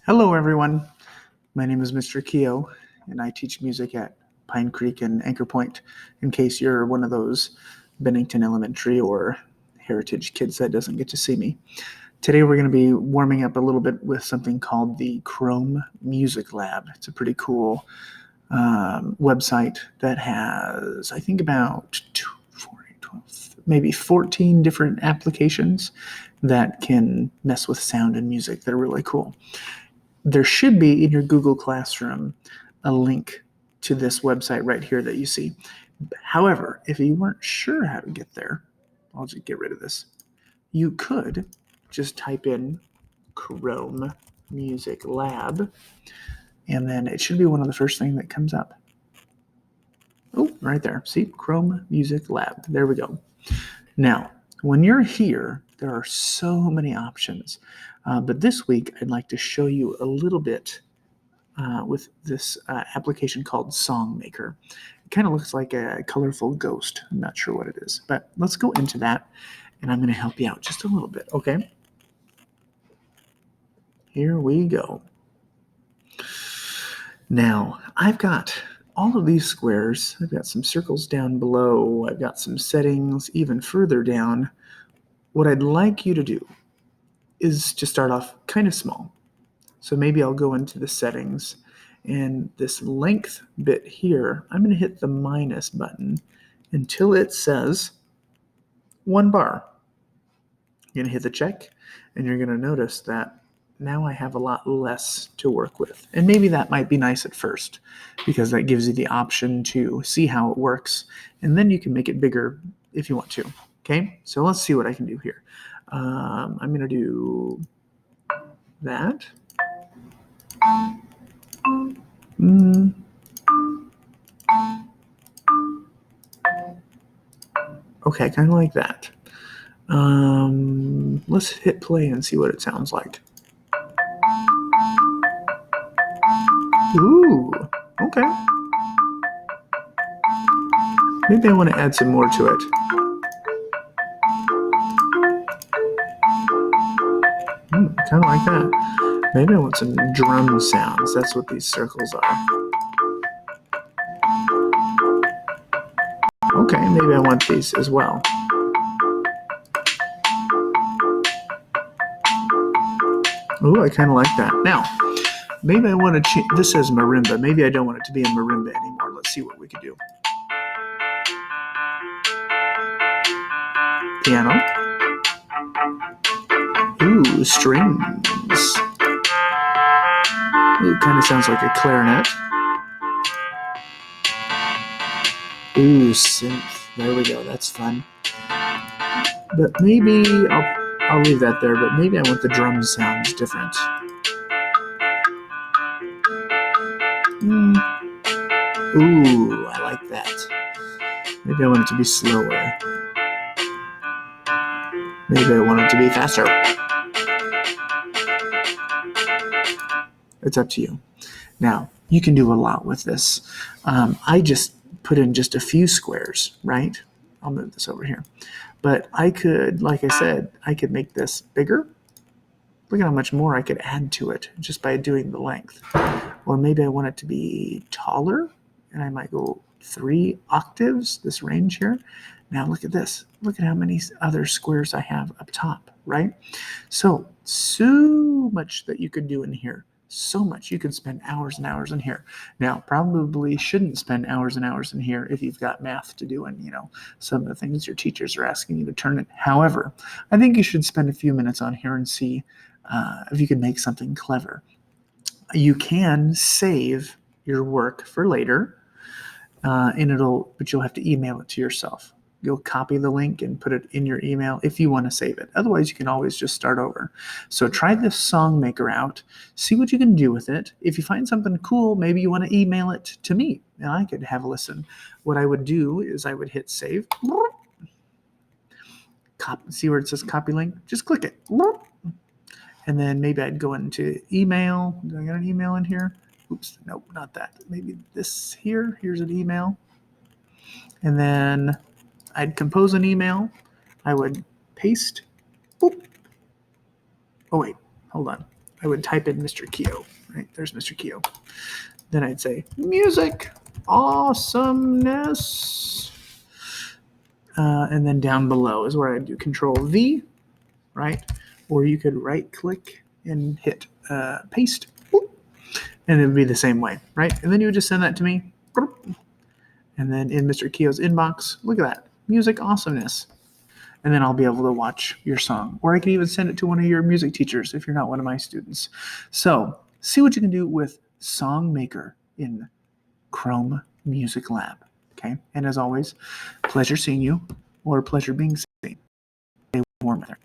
Hello, everyone. My name is Mr. Keogh, and I teach music at Pine Creek and Anchor Point, in case you're one of those Bennington Elementary or Heritage kids that doesn't get to see me. Today, we're going to be warming up a little bit with something called the Chrome Music Lab. It's a pretty cool website that has, I think, about 12, maybe 14 different applications that can mess with sound and music that are really cool. There should be in your Google Classroom a link to this website right here that you see. However, if you weren't sure how to get there, I'll just get rid of this. You could just type in Chrome Music Lab, and then it should be one of the first things that comes up. Oh, right there. See? Chrome Music Lab. There we go. Now, when you're here, there are so many options. But this week, I'd like to show you a little bit with this application called Songmaker. It kind of looks like a colorful ghost. I'm not sure what it is, but let's go into that, and I'm going to help you out just a little bit, okay? Here we go. Now, I've got all of these squares. I've got some circles down below. I've got some settings even further down. What I'd like you to do is to start off kind of small. So maybe I'll go into the settings, and this length bit here, I'm going to hit the minus button until it says 1 bar. You're going to hit the check, and you're going to notice that now I have a lot less to work with. And maybe that might be nice at first, because that gives you the option to see how it works, and then you can make it bigger if you want to. Okay, so let's see what I can do here. I'm going to do that. Okay, kind of like that. Let's hit play and see what it sounds like. Ooh, okay. Maybe I want to add some more to it. Kind of like that. Maybe I want some drum sounds. That's what these circles are. Okay, maybe I want these as well. Ooh, I kind of like that. Now, maybe I want to change. This says marimba. Maybe I don't want it to be a marimba anymore. Let's see what we can do. Piano. Ooh, strings. Ooh, kind of sounds like a clarinet. Ooh, synth. There we go. That's fun. But maybe I'll leave that there. But maybe I want the drum sounds different. Ooh, I like that. Maybe I want it to be slower. Maybe I want it to be faster. It's up to you. Now, you can do a lot with this. I just put in just a few squares, right? I'll move this over here. But I could, like I said, I could make this bigger. Look at how much more I could add to it just by doing the length. Or maybe I want it to be taller, and I might go 3 octaves, this range here. Now look at this. Look at how many other squares I have up top, right? So much that you could do in here. So much. You could spend hours and hours in here. Now, probably shouldn't spend hours and hours in here if you've got math to do and, some of the things your teachers are asking you to turn it. However, I think you should spend a few minutes on here and see if you can make something clever. You can save your work for later, but you'll have to email it to yourself. You'll copy the link and put it in your email if you want to save it. Otherwise, you can always just start over. So try this Songmaker out. See what you can do with it. If you find something cool, maybe you want to email it to me, and I could have a listen. What I would do is I would hit save. See where it says copy link? Just click it. And then maybe I'd go into email. Do I got an email in here? Oops, nope, not that. Maybe this here. Here's an email. And then I'd compose an email. I would paste. Boop. Oh, wait, hold on. I would type in Mr. Keogh, right? There's Mr. Keogh. Then I'd say music awesomeness. And then down below is where I'd do Control V, right? Or you could right click and hit paste. And it would be the same way, right? And then you would just send that to me. And then in Mr. Keogh's inbox, look at that, music awesomeness. And then I'll be able to watch your song. Or I can even send it to one of your music teachers if you're not one of my students. So see what you can do with SongMaker in Chrome Music Lab. Okay. And as always, pleasure seeing you, or pleasure being seen. Stay warm there.